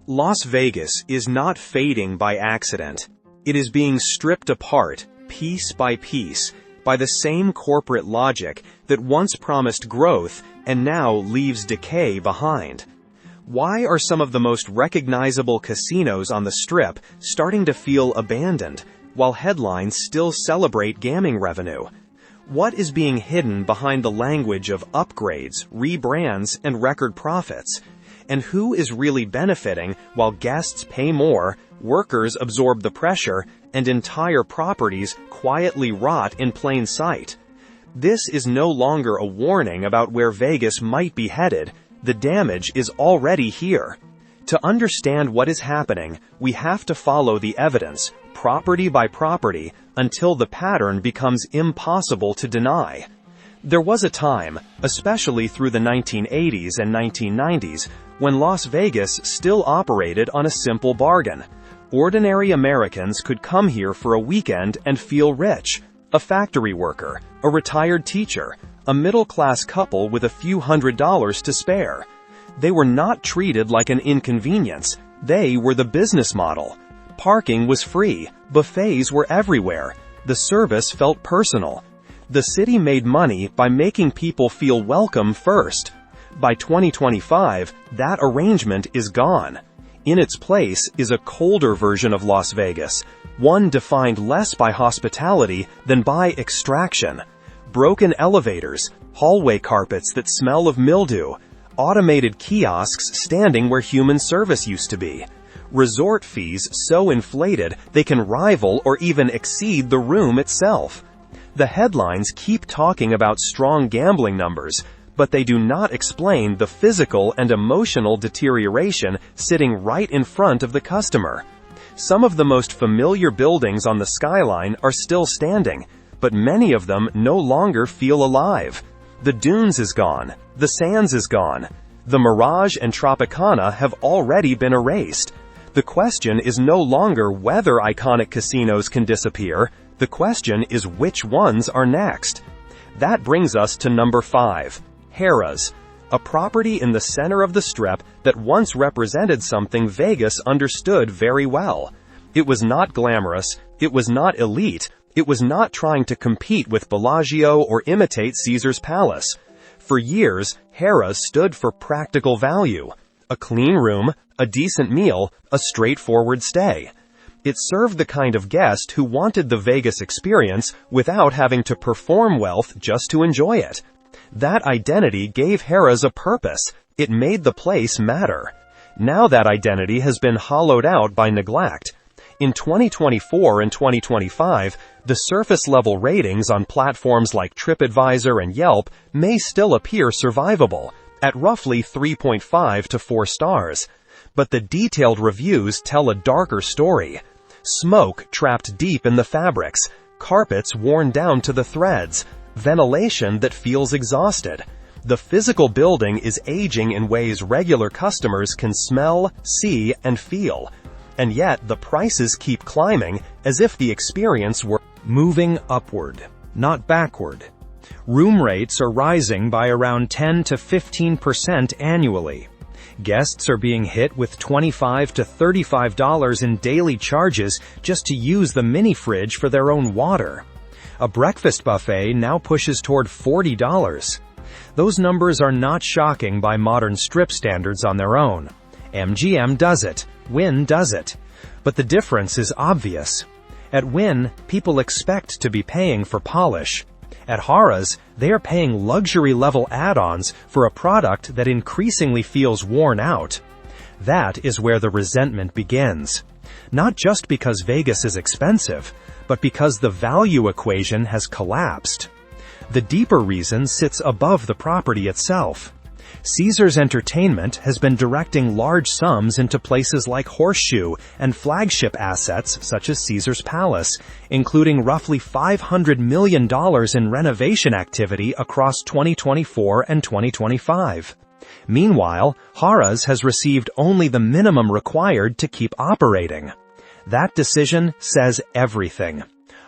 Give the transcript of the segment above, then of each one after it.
Las Vegas is not fading by accident. It is being stripped apart, piece by piece, by the same corporate logic that once promised growth and now leaves decay behind. Why are some of the most recognizable casinos on the Strip starting to feel abandoned, while headlines still celebrate gaming revenue? What is being hidden behind the language of upgrades, rebrands, and record profits? And who is really benefiting while guests pay more, workers absorb the pressure, and entire properties quietly rot in plain sight? This is no longer a warning about where Vegas might be headed. The damage is already here. To understand what is happening, we have to follow the evidence, property by property, until the pattern becomes impossible to deny. There was a time, especially through the 1980s and 1990s, when Las Vegas still operated on a simple bargain. Ordinary Americans could come here for a weekend and feel rich. A factory worker, a retired teacher, a middle-class couple with a few $100s to spare. They were not treated like an inconvenience. They were the business model. Parking was free. Buffets were everywhere. The service felt personal. The city made money by making people feel welcome first. By 2025, that arrangement is gone. In its place is a colder version of Las Vegas, one defined less by hospitality than by extraction. Broken elevators, hallway carpets that smell of mildew, automated kiosks standing where human service used to be. Resort fees so inflated they can rival or even exceed the room itself. The headlines keep talking about strong gambling numbers, but they do not explain the physical and emotional deterioration sitting right in front of the customer. Some of the most familiar buildings on the skyline are still standing, but many of them no longer feel alive. The Dunes is gone. The Sands is gone. The Mirage and Tropicana have already been erased. The question is no longer whether iconic casinos can disappear. The question is which ones are next. That brings us to number 5. Harrah's, a property in the center of the Strip that once represented something Vegas understood very well. It was not glamorous, it was not elite, it was not trying to compete with Bellagio or imitate Caesar's Palace. For years, Harrah's stood for practical value. A clean room, a decent meal, a straightforward stay. It served the kind of guest who wanted the Vegas experience without having to perform wealth just to enjoy it. That identity gave Harrah's a purpose. It made the place matter. Now that identity has been hollowed out by neglect. In 2024 and 2025, the surface-level ratings on platforms like TripAdvisor and Yelp may still appear survivable, at roughly 3.5 to 4 stars. But the detailed reviews tell a darker story. Smoke trapped deep in the fabrics, carpets worn down to the threads, ventilation that feels exhausted. The physical building is aging in ways regular customers can smell, see, and feel. And yet, the prices keep climbing as if the experience were moving upward, not backward. Room rates are rising by around 10 to 15% annually. Guests are being hit with $25 to $35 in daily charges just to use the mini fridge for their own water. A breakfast buffet now pushes toward $40. Those numbers are not shocking by modern Strip standards on their own. MGM does it. Wynn does it. But the difference is obvious. At Wynn, people expect to be paying for polish. At Harrah's, they are paying luxury-level add-ons for a product that increasingly feels worn out. That is where the resentment begins. Not just because Vegas is expensive, but because the value equation has collapsed. The deeper reason sits above the property itself. Caesars Entertainment has been directing large sums into places like Horseshoe and flagship assets such as Caesar's Palace, including roughly $500 million in renovation activity across 2024 and 2025. Meanwhile, Harrah's has received only the minimum required to keep operating. That decision says everything.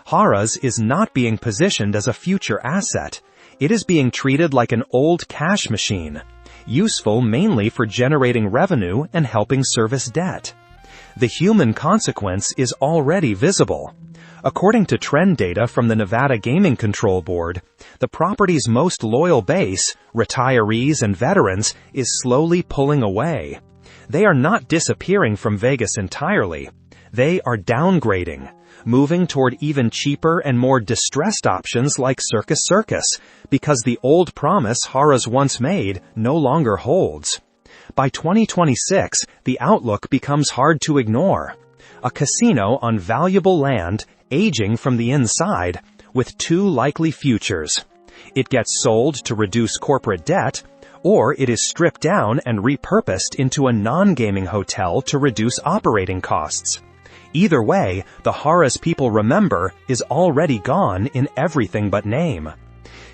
Harrah's is not being positioned as a future asset. It is being treated like an old cash machine. useful mainly for generating revenue and helping service debt. The human consequence is already visible. According to trend data from the Nevada Gaming Control Board, the property's most loyal base, retirees and veterans, is slowly pulling away. They are not disappearing from Vegas entirely. They are downgrading, moving toward even cheaper and more distressed options like Circus Circus, because the old promise Harrah's once made no longer holds. By 2026, the outlook becomes hard to ignore. A casino on valuable land, aging from the inside, with two likely futures. It gets sold to reduce corporate debt, or it is stripped down and repurposed into a non-gaming hotel to reduce operating costs. Either way, the Harrah's people remember is already gone in everything but name.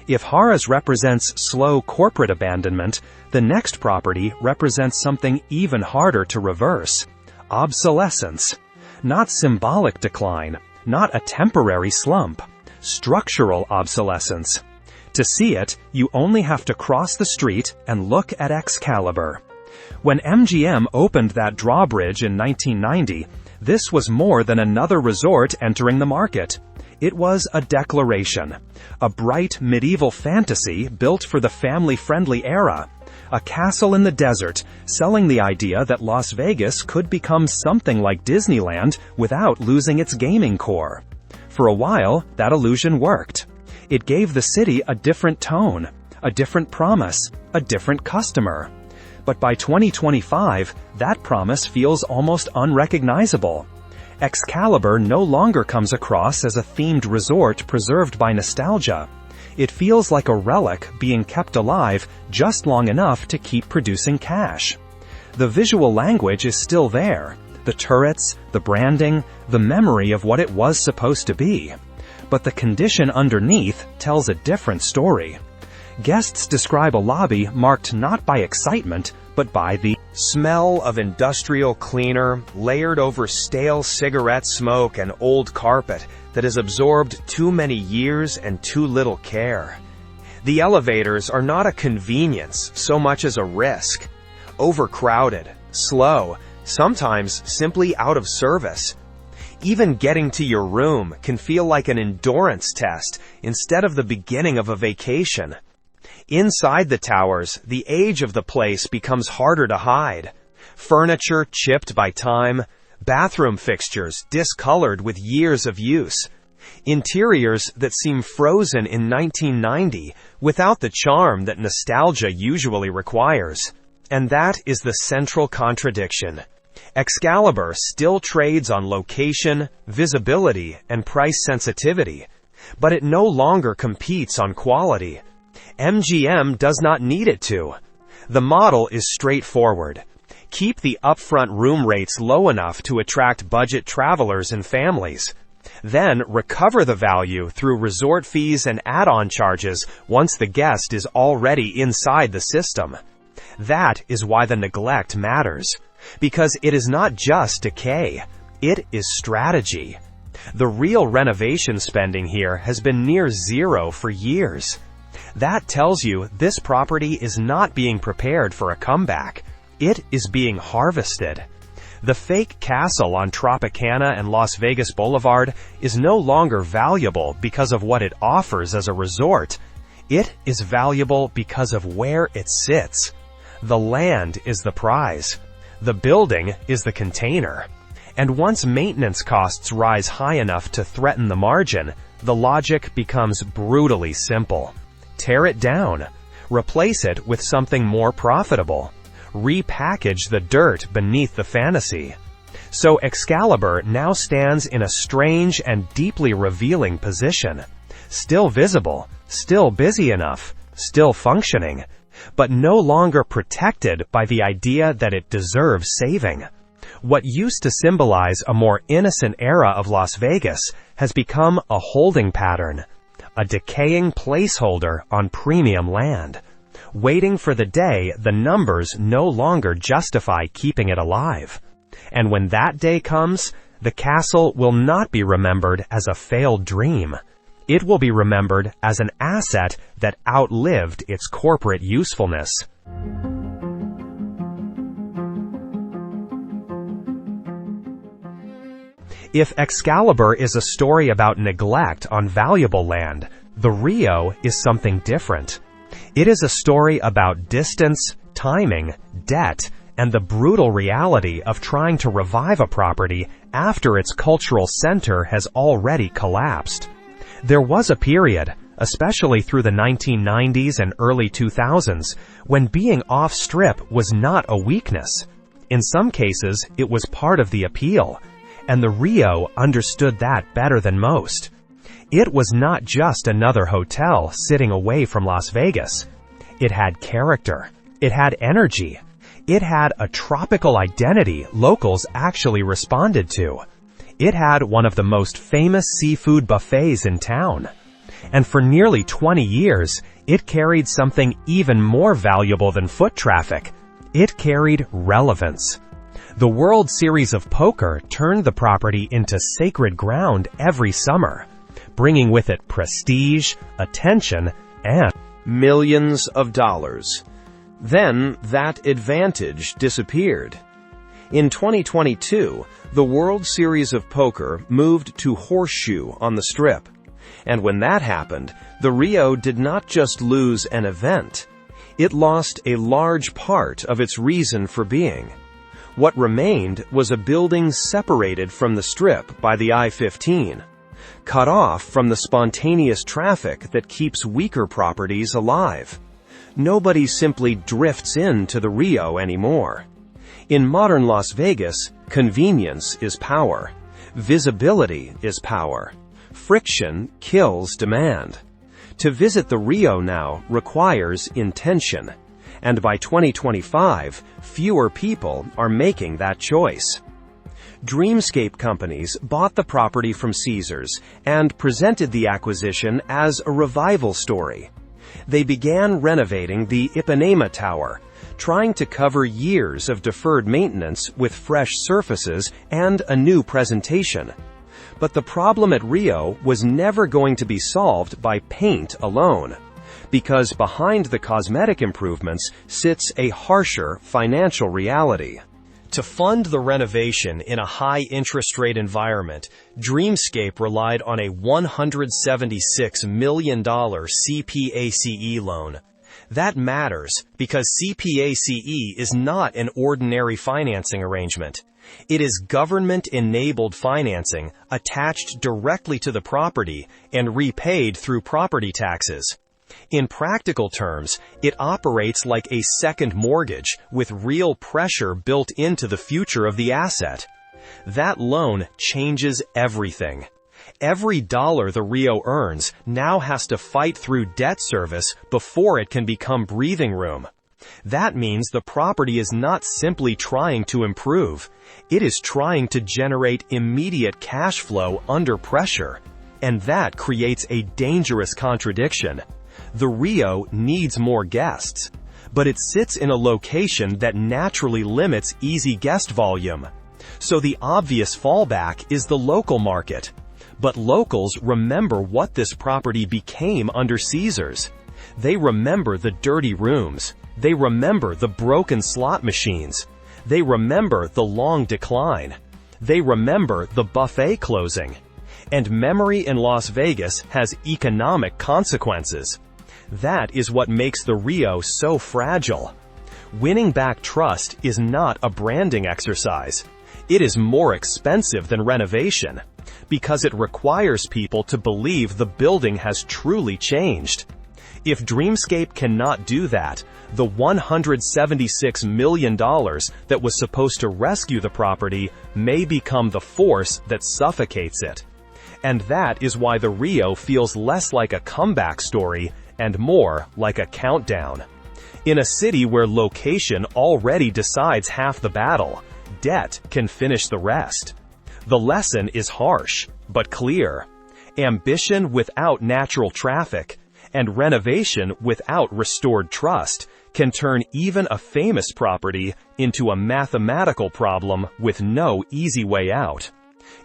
If Harrah's represents slow corporate abandonment, the next property represents something even harder to reverse: obsolescence. Not symbolic decline, not a temporary slump, structural obsolescence. To see it, you only have to cross the street and look at Excalibur. When MGM opened that drawbridge in 1990, this was more than another resort entering the market. It was a declaration, a bright medieval fantasy built for the family-friendly era, a castle in the desert selling the idea that Las Vegas could become something like Disneyland without losing its gaming core. For a while, that illusion worked. It gave the city a different tone, a different promise, a different customer. But by 2025, that promise feels almost unrecognizable. Excalibur no longer comes across as a themed resort preserved by nostalgia. It feels like a relic being kept alive just long enough to keep producing cash. The visual language is still there, the turrets, the branding, the memory of what it was supposed to be. But the condition underneath tells a different story. Guests describe a lobby marked not by excitement, but by the smell of industrial cleaner layered over stale cigarette smoke and old carpet that has absorbed too many years and too little care. The elevators are not a convenience so much as a risk. Overcrowded, slow, sometimes simply out of service. Even getting to your room can feel like an endurance test instead of the beginning of a vacation. Inside the towers, the age of the place becomes harder to hide. Furniture chipped by time, bathroom fixtures discolored with years of use, interiors that seem frozen in 1990 without the charm that nostalgia usually requires. And that is the central contradiction. Excalibur still trades on location, visibility, and price sensitivity, but it no longer competes on quality. MGM does not need it to. The model is straightforward. Keep the upfront room rates low enough to attract budget travelers and families. Then recover the value through resort fees and add-on charges once the guest is already inside the system. That is why the neglect matters. Because it is not just decay, it is strategy. The real renovation spending here has been near zero for years. That tells you this property is not being prepared for a comeback. It is being harvested. The fake castle on Tropicana and Las Vegas Boulevard is no longer valuable because of what it offers as a resort. It is valuable because of where it sits. The land is the prize. The building is the container. And once maintenance costs rise high enough to threaten the margin, the logic becomes brutally simple. Tear it down. Replace it with something more profitable. Repackage the dirt beneath the fantasy. So Excalibur now stands in a strange and deeply revealing position. Still visible, still busy enough, still functioning, but no longer protected by the idea that it deserves saving. What used to symbolize a more innocent era of Las Vegas has become a holding pattern, a decaying placeholder on premium land, waiting for the day the numbers no longer justify keeping it alive. And when that day comes, the castle will not be remembered as a failed dream. It will be remembered as an asset that outlived its corporate usefulness. If Excalibur is a story about neglect on valuable land, the Rio is something different. It is a story about distance, timing, debt, and the brutal reality of trying to revive a property after its cultural center has already collapsed. There was a period, especially through the 1990s and early 2000s, when being off-strip was not a weakness. In some cases, it was part of the appeal, and the Rio understood that better than most. It was not just another hotel sitting away from Las Vegas. It had character. It had energy. It had a tropical identity locals actually responded to. It had one of the most famous seafood buffets in town. And for nearly 20 years, it carried something even more valuable than foot traffic. It carried relevance. The World Series of Poker turned the property into sacred ground every summer, bringing with it prestige, attention, and millions of dollars. Then that advantage disappeared. In 2022, the World Series of Poker moved to Horseshoe on the Strip. And when that happened, the Rio did not just lose an event. It lost a large part of its reason for being. What remained was a building separated from the Strip by the I-15, cut off from the spontaneous traffic that keeps weaker properties alive. Nobody simply drifts into the Rio anymore. In modern Las Vegas, convenience is power. Visibility is power. Friction kills demand. To visit the Rio now requires intention, and by 2025, fewer people are making that choice. Dreamscape companies bought the property from Caesars and presented the acquisition as a revival story. They began renovating the Ipanema Tower, trying to cover years of deferred maintenance with fresh surfaces and a new presentation. But the problem at Rio was never going to be solved by paint alone, because behind the cosmetic improvements sits a harsher financial reality. To fund the renovation in a high-interest rate environment, Dreamscape relied on a $176 million CPACE loan. That matters because CPACE is not an ordinary financing arrangement. It is government-enabled financing attached directly to the property and repaid through property taxes. In practical terms, it operates like a second mortgage with real pressure built into the future of the asset. That loan changes everything. Every dollar the Rio earns now has to fight through debt service before it can become breathing room. That means the property is not simply trying to improve. It is trying to generate immediate cash flow under pressure. And that creates a dangerous contradiction. The Rio needs more guests, but it sits in a location that naturally limits easy guest volume. So the obvious fallback is the local market. But locals remember what this property became under Caesars. They remember the dirty rooms. They remember the broken slot machines. They remember the long decline. They remember the buffet closing. And memory in Las Vegas has economic consequences. That is what makes the Rio so fragile. Winning back trust is not a branding exercise. It is more expensive than renovation, because it requires people to believe the building has truly changed. If Dreamscape cannot do that, the $176 million that was supposed to rescue the property may become the force that suffocates it. And that is why the Rio feels less like a comeback story and more like a countdown. In a city where location already decides half the battle, debt can finish the rest. The lesson is harsh, but clear. Ambition without natural traffic and renovation without restored trust can turn even a famous property into a mathematical problem with no easy way out.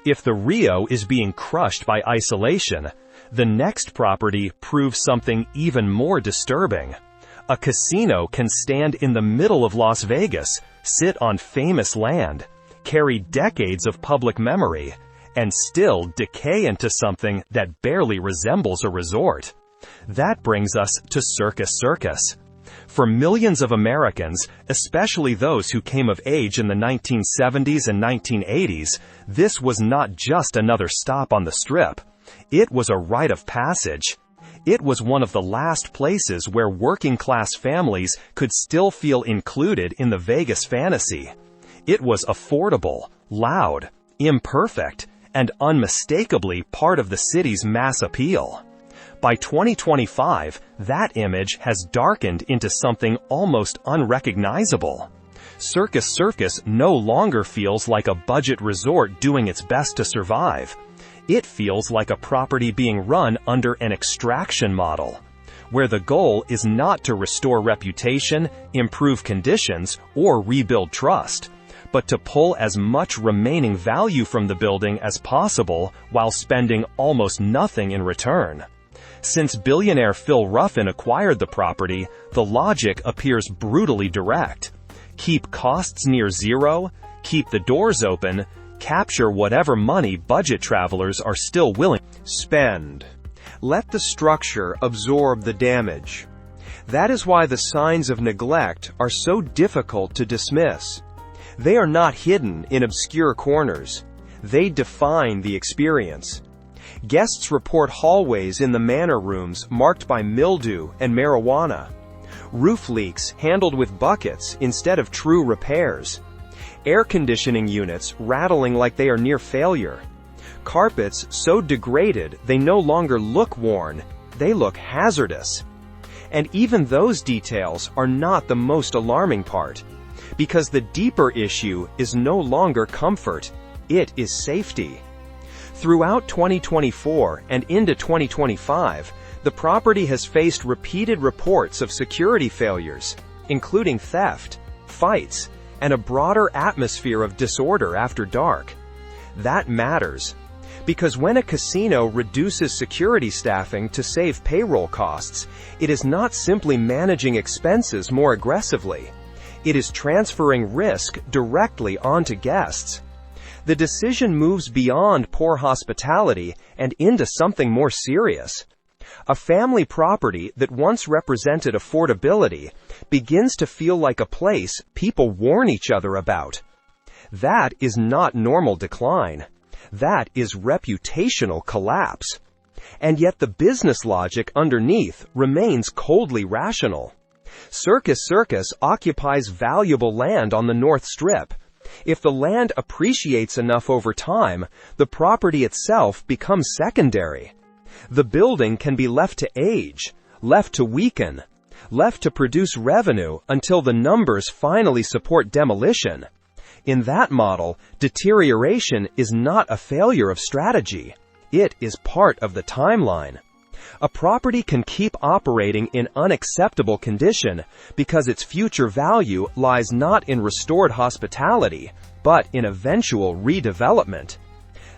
If the Rio is being crushed by isolation, the next property proves something even more disturbing. A casino can stand in the middle of Las Vegas, sit on famous land, carry decades of public memory, and still decay into something that barely resembles a resort. That brings us to Circus Circus. For millions of Americans, especially those who came of age in the 1970s and 1980s, this was not just another stop on the Strip. It was a rite of passage. It was one of the last places where working-class families could still feel included in the Vegas fantasy. It was affordable, loud, imperfect, and unmistakably part of the city's mass appeal. By 2025, that image has darkened into something almost unrecognizable. Circus Circus no longer feels like a budget resort doing its best to survive. It feels like a property being run under an extraction model, where the goal is not to restore reputation, improve conditions, or rebuild trust, but to pull as much remaining value from the building as possible while spending almost nothing in return. Since billionaire Phil Ruffin acquired the property, the logic appears brutally direct. Keep costs near zero, keep the doors open, capture whatever money budget travelers are still willing to spend. Let the structure absorb the damage. That is why the signs of neglect are so difficult to dismiss. They are not hidden in obscure corners. They define the experience. Guests report hallways in the manor rooms marked by mildew and marijuana. Roof leaks handled with buckets instead of true repairs. Air conditioning units rattling like they are near failure. Carpets so degraded they no longer look worn, they look hazardous. And even those details are not the most alarming part, because the deeper issue is no longer comfort, it is safety. Throughout 2024 and into 2025, the property has faced repeated reports of security failures, including theft, fights, and a broader atmosphere of disorder after dark. That matters, because when a casino reduces security staffing to save payroll costs, it is not simply managing expenses more aggressively. It is transferring risk directly onto guests. The decision moves beyond poor hospitality and into something more serious. A family property that once represented affordability begins to feel like a place people warn each other about. That is not normal decline. That is reputational collapse. And yet the business logic underneath remains coldly rational. Circus Circus occupies valuable land on the North Strip. If the land appreciates enough over time, the property itself becomes secondary. The building can be left to age, left to weaken, left to produce revenue until the numbers finally support demolition. In that model, deterioration is not a failure of strategy. It is part of the timeline. A property can keep operating in unacceptable condition because its future value lies not in restored hospitality, but in eventual redevelopment.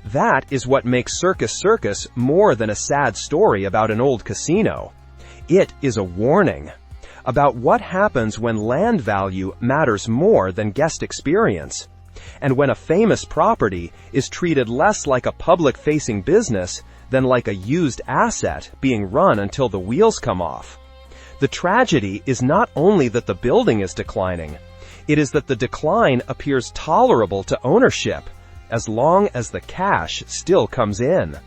That is what makes Circus Circus more than a sad story about an old casino. It is a warning about what happens when land value matters more than guest experience, and when a famous property is treated less like a public-facing business than like a used asset being run until the wheels come off. The tragedy is not only that the building is declining, it is that the decline appears tolerable to ownership, as long as the cash still comes in.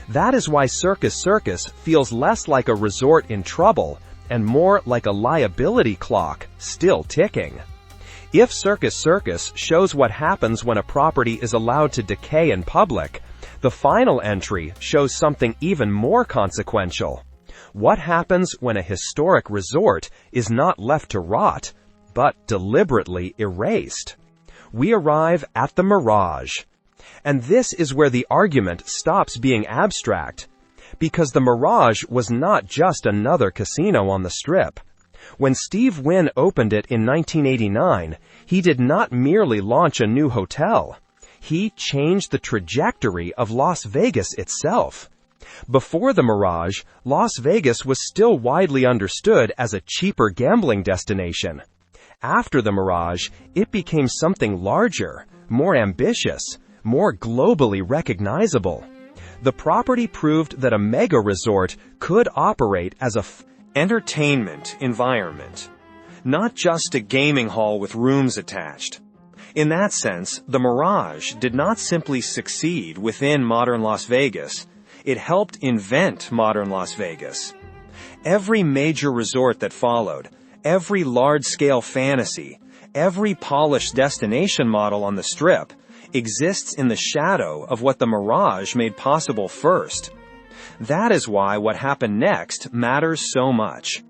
That is why Circus Circus feels less like a resort in trouble and more like a liability clock still ticking. If Circus Circus shows what happens when a property is allowed to decay in public, the final entry shows something even more consequential. What happens when a historic resort is not left to rot, but deliberately erased? We arrive at the Mirage. And this is where the argument stops being abstract, because the Mirage was not just another casino on the Strip. When Steve Wynn opened it in 1989, he did not merely launch a new hotel. He changed the trajectory of Las Vegas itself. Before the Mirage, Las Vegas was still widely understood as a cheaper gambling destination. After the Mirage, it became something larger, more ambitious, more globally recognizable. The property proved that a mega resort could operate as a entertainment environment, not just a gaming hall with rooms attached. In that sense, the Mirage did not simply succeed within modern Las Vegas, it helped invent modern Las Vegas. Every major resort that followed, every large-scale fantasy, every polished destination model on the Strip exists in the shadow of what the Mirage made possible first. That is why what happened next matters so much.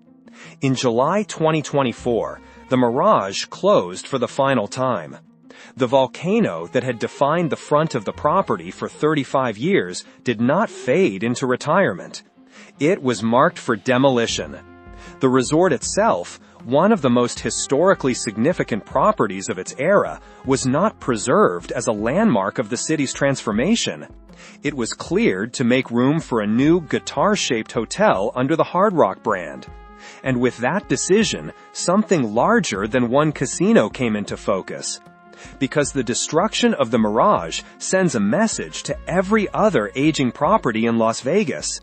In July 2024, the Mirage closed for the final time. The volcano that had defined the front of the property for 35 years did not fade into retirement. It was marked for demolition. The resort itself, one of the most historically significant properties of its era, was not preserved as a landmark of the city's transformation. It was cleared to make room for a new guitar-shaped hotel under the Hard Rock brand. And with that decision, something larger than one casino came into focus. Because the destruction of the Mirage sends a message to every other aging property in Las Vegas.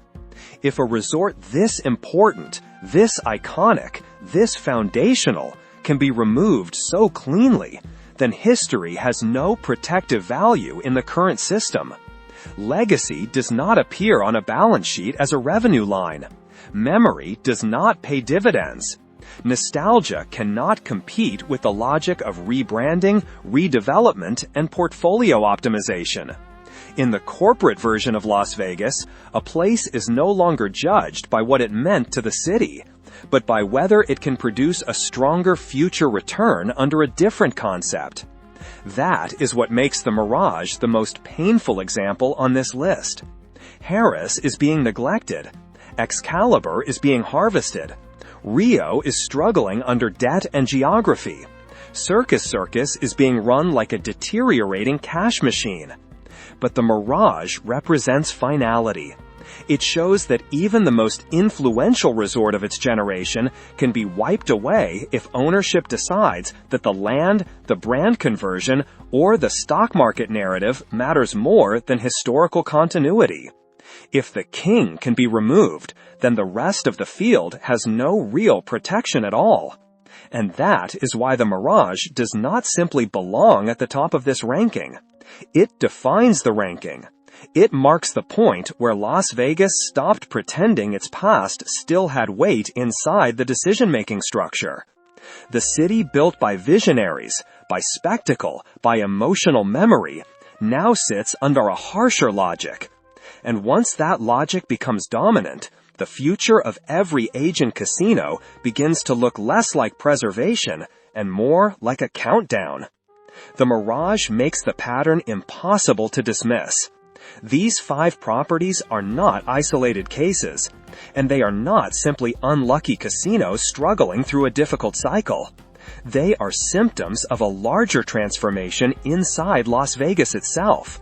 If a resort this important, this iconic, this foundational can be removed so cleanly, then history has no protective value in the current system. Legacy does not appear on a balance sheet as a revenue line. Memory does not pay dividends. Nostalgia cannot compete with the logic of rebranding, redevelopment, and portfolio optimization. In the corporate version of Las Vegas, a place is no longer judged by what it meant to the city, but by whether it can produce a stronger future return under a different concept. That is what makes the Mirage the most painful example on this list. Harrah's is being neglected. Excalibur is being harvested. Rio is struggling under debt and geography. Circus Circus is being run like a deteriorating cash machine. But the Mirage represents finality. It shows that even the most influential resort of its generation can be wiped away if ownership decides that the land, the brand conversion, or the stock market narrative matters more than historical continuity. If the king can be removed, then the rest of the field has no real protection at all. And that is why the Mirage does not simply belong at the top of this ranking. It defines the ranking. It marks the point where Las Vegas stopped pretending its past still had weight inside the decision-making structure. The city built by visionaries, by spectacle, by emotional memory, now sits under a harsher logic. And once that logic becomes dominant, the future of every aging casino begins to look less like preservation and more like a countdown. The Mirage makes the pattern impossible to dismiss. These 5 properties are not isolated cases, and they are not simply unlucky casinos struggling through a difficult cycle. They are symptoms of a larger transformation inside Las Vegas itself.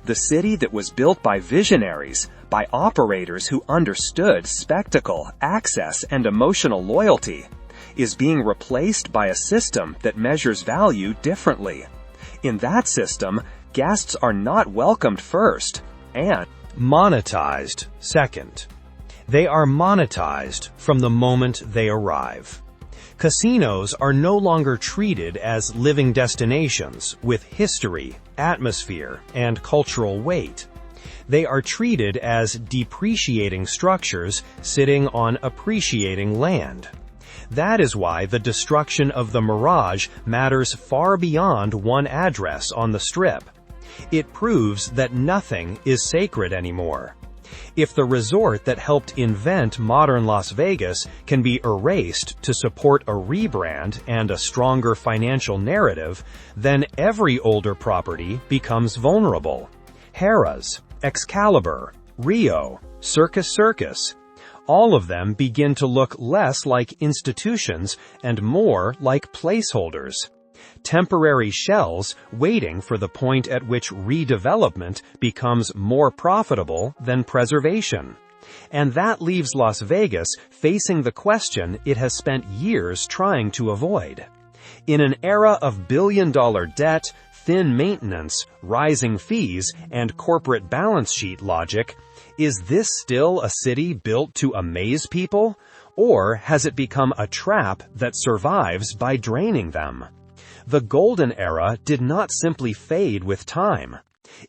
The city that was built by visionaries, by operators who understood spectacle, access, and emotional loyalty, is being replaced by a system that measures value differently. In that system, guests are not welcomed first, and monetized second. They are monetized from the moment they arrive. Casinos are no longer treated as living destinations with history, atmosphere, and cultural weight. They are treated as depreciating structures sitting on appreciating land. That is why the destruction of the Mirage matters far beyond one address on the Strip. It proves that nothing is sacred anymore. If the resort that helped invent modern Las Vegas can be erased to support a rebrand and a stronger financial narrative, then every older property becomes vulnerable. Harrah's, Excalibur, Rio, Circus Circus. All of them begin to look less like institutions and more like placeholders. Temporary shells waiting for the point at which redevelopment becomes more profitable than preservation. And that leaves Las Vegas facing the question it has spent years trying to avoid. In an era of billion-dollar debt, thin maintenance, rising fees, and corporate balance sheet logic, is this still a city built to amaze people? Or has it become a trap that survives by draining them? The golden era did not simply fade with time.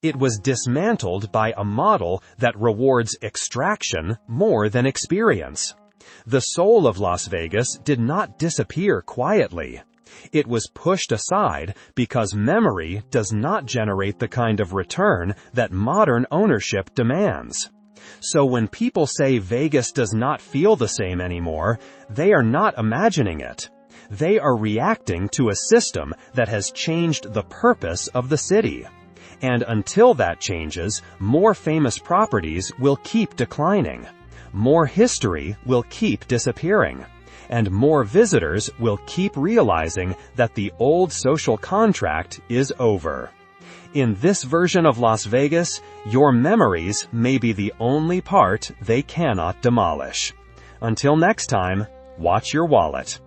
It was dismantled by a model that rewards extraction more than experience. The soul of Las Vegas did not disappear quietly. It was pushed aside because memory does not generate the kind of return that modern ownership demands. So when people say Vegas does not feel the same anymore, they are not imagining it. They are reacting to a system that has changed the purpose of the city. And until that changes, more famous properties will keep declining. More history will keep disappearing. And more visitors will keep realizing that the old social contract is over. In this version of Las Vegas, your memories may be the only part they cannot demolish. Until next time, watch your wallet.